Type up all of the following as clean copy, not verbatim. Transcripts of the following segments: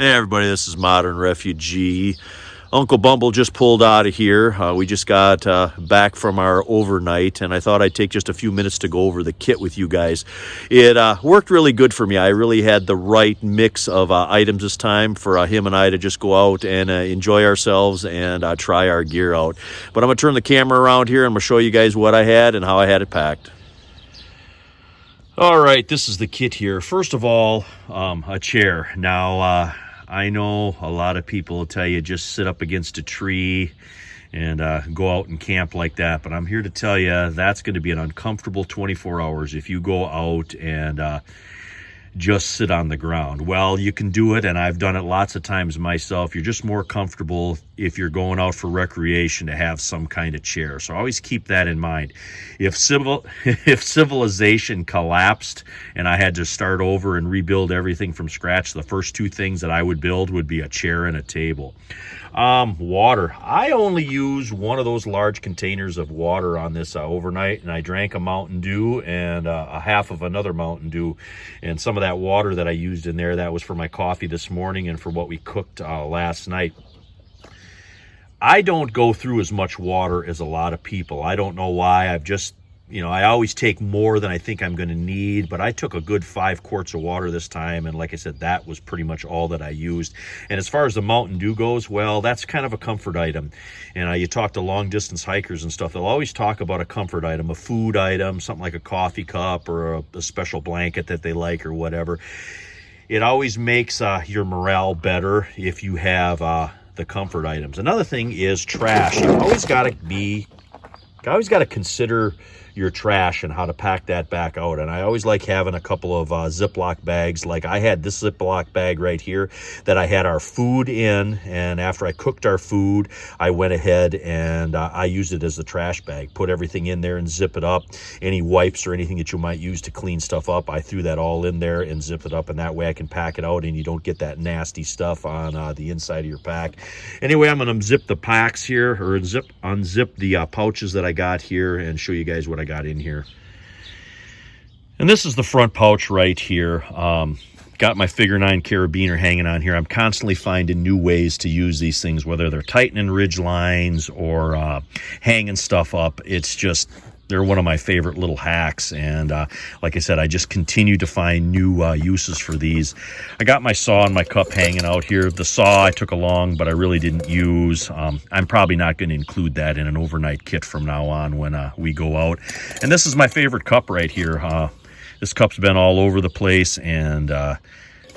Hey everybody, this is Modern Refugee. Uncle Bumble just pulled out of here. We just got back from our overnight, and I thought I'd take just a few minutes to go over the kit with you guys. It worked really good for me. I really had the right mix of items this time for him and I to just go out and enjoy ourselves and try our gear out. But I'm going to turn the camera around here, and I'm going to show you guys what I had and how I had it packed. All right, this is the kit here. First of all, a chair. Now, I know a lot of people will tell you just sit up against a tree and go out and camp like that, but I'm here to tell you that's going to be an uncomfortable 24 hours if you go out and just sit on the ground. Well, you can do it, and I've done it lots of times myself. You're just more comfortable if you're going out for recreation to have some kind of chair. So always keep that in mind. If civilization collapsed and I had to start over and rebuild everything from scratch, the first two things that I would build would be a chair and a table. Water. I only use one of those large containers of water on this overnight, and I drank a Mountain Dew and a half of another Mountain Dew, and some of that water that I used in there, that was for my coffee this morning and for what we cooked last night. I don't go through as much water as a lot of people. I don't know why. I've just, I always take more than I think I'm going to need, but I took a good 5 quarts of water this time, and like I said, that was pretty much all that I used. And as far as the Mountain Dew goes, well, that's kind of a comfort item. And you talk to long-distance hikers and stuff, they'll always talk about a comfort item, a food item, something like a coffee cup or a special blanket that they like or whatever. It always makes your morale better if you have the comfort items. Another thing is trash. You always got to consider your trash and how to pack that back out. And I always like having a couple of Ziploc bags. Like I had this Ziploc bag right here that I had our food in, and after I cooked our food, I went ahead and I used it as the trash bag. Put everything in there and zip it up. Any wipes or anything that you might use to clean stuff up, I threw that all in there and zip it up, and that way I can pack it out and you don't get that nasty stuff on the inside of your pack. Anyway, I'm going to zip the packs here, or unzip the pouches that I got here and show you guys what I got in here. And this is the front pouch right here. Got my figure 9 carabiner hanging on here. I'm constantly finding new ways to use these things, whether they're tightening ridge lines or hanging stuff up. It's just, they're one of my favorite little hacks. And like I said, I just continue to find new uses for these. I got my saw and my cup hanging out here. The saw I took along, but I really didn't use. I'm probably not going to include that in an overnight kit from now on when we go out. And this is my favorite cup right here. This cup's been all over the place, and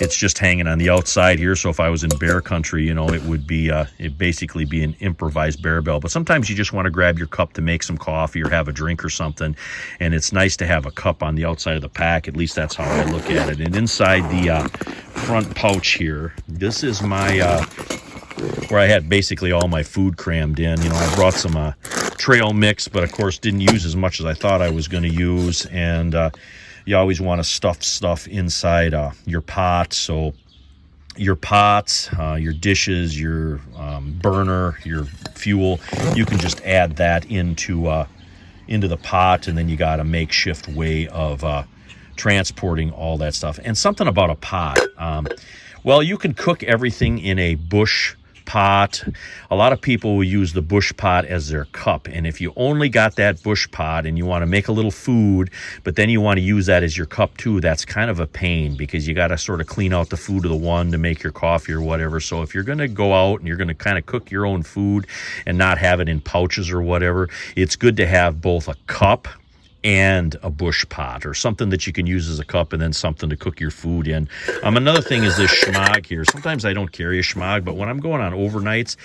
it's just hanging on the outside here. So if I was in bear country, it would be it'd basically be an improvised bear bell. But sometimes you just want to grab your cup to make some coffee or have a drink or something, and it's nice to have a cup on the outside of the pack. At least that's how I look at it. And inside the front pouch here, this is my where I had basically all my food crammed in. I brought some trail mix, but of course didn't use as much as I thought I was going to use. And you always want to stuff stuff inside your pot. So your pots, your dishes, your burner, your fuel, you can just add that into the pot, and then you got a makeshift way of transporting all that stuff. And something about a pot. Well, you can cook everything in a bush pot. A lot of people will use the bush pot as their cup, and if you only got that bush pot and you want to make a little food, but then you want to use that as your cup too, that's kind of a pain, because you got to sort of clean out the food of the one to make your coffee or whatever. So if you're going to go out and you're going to kind of cook your own food and not have it in pouches or whatever, it's good to have both a cup and a bush pot, or something that you can use as a cup and then something to cook your food in. Another thing is this schmog here. Sometimes I don't carry a schmog, but when I'm going on overnights,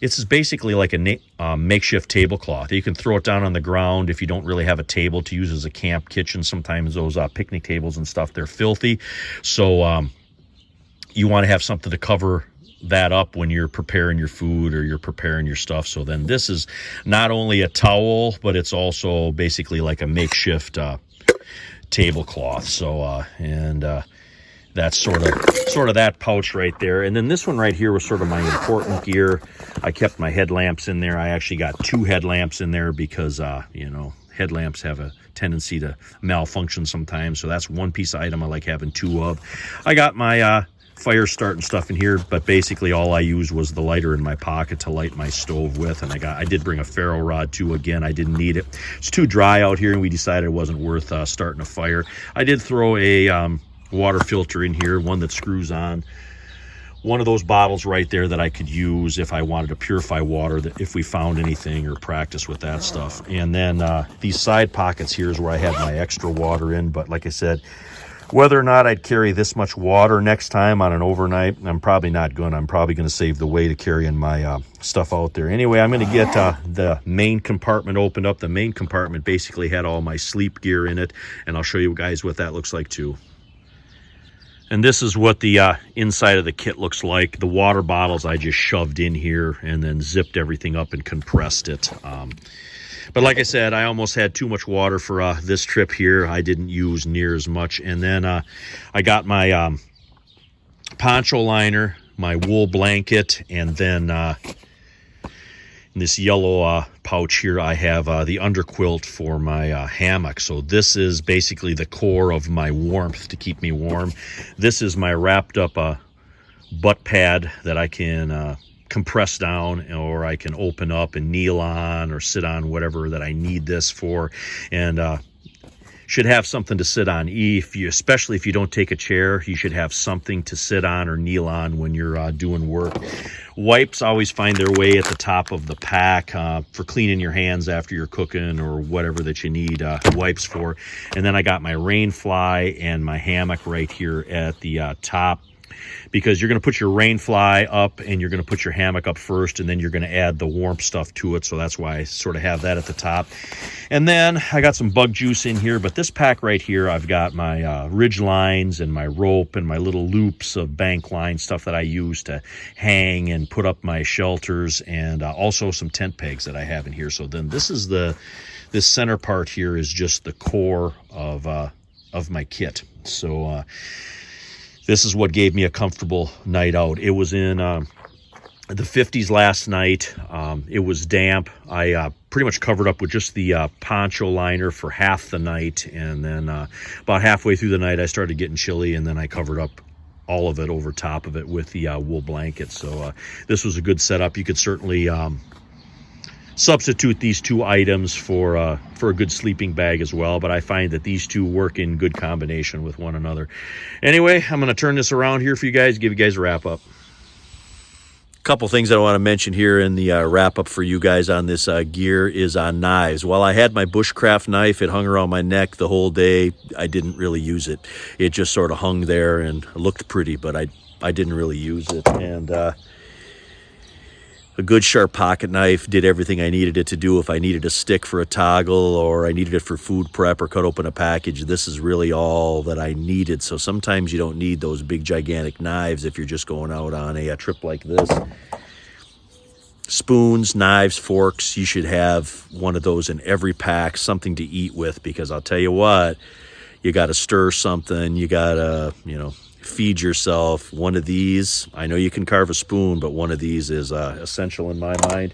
it's basically like a makeshift tablecloth. You can throw it down on the ground if you don't really have a table to use as a camp kitchen. Sometimes those picnic tables and stuff, they're filthy. So you want to have something to cover that up when you're preparing your food or you're preparing your stuff. So then this is not only a towel, but it's also basically like a makeshift tablecloth. So that's sort of that pouch right there. And then this one right here was sort of my important gear. I kept my headlamps in there. I actually got 2 headlamps in there because headlamps have a tendency to malfunction sometimes. So that's one piece of item I like having 2 of. I got my fire starting stuff in here, but basically all I used was the lighter in my pocket to light my stove with. And I did bring a ferro rod too. Again, I didn't need it. It's too dry out here, and we decided it wasn't worth starting a fire. I did throw a water filter in here, one that screws on. One of those bottles right there that I could use if I wanted to purify water, that if we found anything or practice with that stuff. And then these side pockets here is where I had my extra water in. But like I said, whether or not I'd carry this much water next time on an overnight, I'm probably not going. I'm probably going to save the weight of carrying my stuff out there. Anyway, I'm going to get the main compartment opened up. The main compartment basically had all my sleep gear in it, and I'll show you guys what that looks like too. And this is what the inside of the kit looks like. The water bottles I just shoved in here and then zipped everything up and compressed it. But like I said, I almost had too much water for this trip here. I didn't use near as much. And then I got my poncho liner, my wool blanket, and then in this yellow pouch here, I have the underquilt for my hammock. So this is basically the core of my warmth to keep me warm. This is my wrapped up butt pad that I can compress down, or I can open up and kneel on or sit on, whatever that I need this for. And should have something to sit on. Especially if you don't take a chair, you should have something to sit on or kneel on when you're doing work. Wipes always find their way at the top of the pack for cleaning your hands after you're cooking or whatever that you need wipes for. And then I got my rain fly and my hammock right here at the top, because you're going to put your rain fly up and you're going to put your hammock up first, and then you're going to add the warmth stuff to it. So that's why I sort of have that at the top. And then I got some bug juice in here, but this pack right here, I've got my ridge lines and my rope and my little loops of bank line stuff that I use to hang and put up my shelters, and also some tent pegs that I have in here. So then this center part here is just the core of my kit. So this is what gave me a comfortable night out. It was in the 50s last night. It was damp. I pretty much covered up with just the poncho liner for half the night, and then about halfway through the night I started getting chilly, and then I covered up all of it over top of it with the wool blanket. So this was a good setup. You could certainly substitute these two items for a good sleeping bag as well, but I find that these two work in good combination with one another. Anyway, I'm going to turn this around here for you guys, give you guys a wrap up. Couple things I want to mention here in the wrap up for you guys on this gear is on knives. While I had my bushcraft knife, it hung around my neck the whole day. I didn't really use it. It just sort of hung there and looked pretty, but I didn't really use it. And a good sharp pocket knife did everything I needed it to do. If I needed a stick for a toggle, or I needed it for food prep or cut open a package, this is really all that I needed. So sometimes you don't need those big gigantic knives if you're just going out on a trip like this. Spoons, knives, forks, you should have one of those in every pack, something to eat with, because I'll tell you what, you got to stir something, you got to, feed yourself. One of these, I know you can carve a spoon, but one of these is essential in my mind.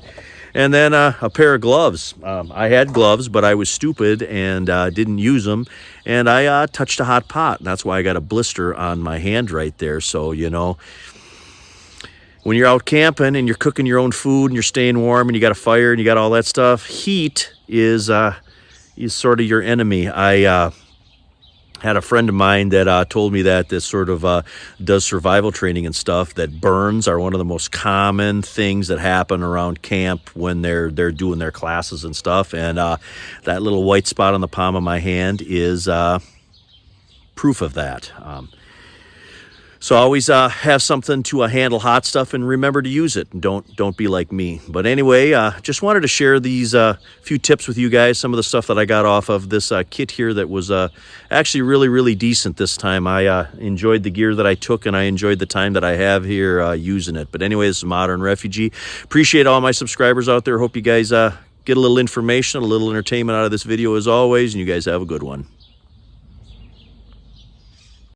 And then a pair of gloves. I had gloves, but I was stupid and didn't use them, and I touched a hot pot. That's why I got a blister on my hand right there. So when you're out camping and you're cooking your own food and you're staying warm and you got a fire and you got all that stuff, heat is sort of your enemy. I had a friend of mine that told me that this sort of does survival training and stuff, that burns are one of the most common things that happen around camp when they're doing their classes and stuff. And that little white spot on the palm of my hand is proof of that. So always have something to handle hot stuff, and remember to use it. Don't be like me. But anyway, just wanted to share these few tips with you guys. Some of the stuff that I got off of this kit here that was actually really, really decent this time. I enjoyed the gear that I took, and I enjoyed the time that I have here using it. But anyway, this is Modern Refugee. Appreciate all my subscribers out there. Hope you guys get a little information, a little entertainment out of this video as always, and you guys have a good one.